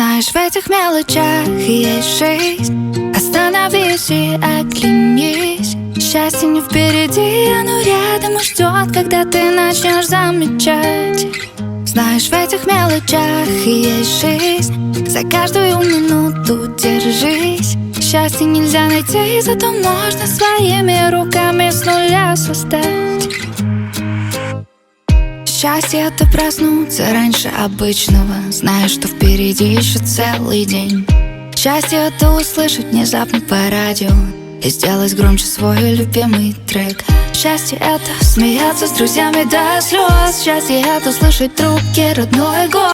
Знаешь, в этих мелочах и есть жизнь. Остановись и оглянись. Счастье не впереди, оно рядом и ждет, когда ты начнешь замечать. Знаешь, в этих мелочах и есть жизнь. За каждую минуту держись. Счастье нельзя найти, зато можно своими руками с нуля создать. Счастье — это проснуться раньше обычного, зная, что впереди еще целый день. Счастье — это услышать внезапно по радио и сделать громче свой любимый трек. Счастье — это смеяться с друзьями до слез. Счастье — это слышать в трубке родной голос.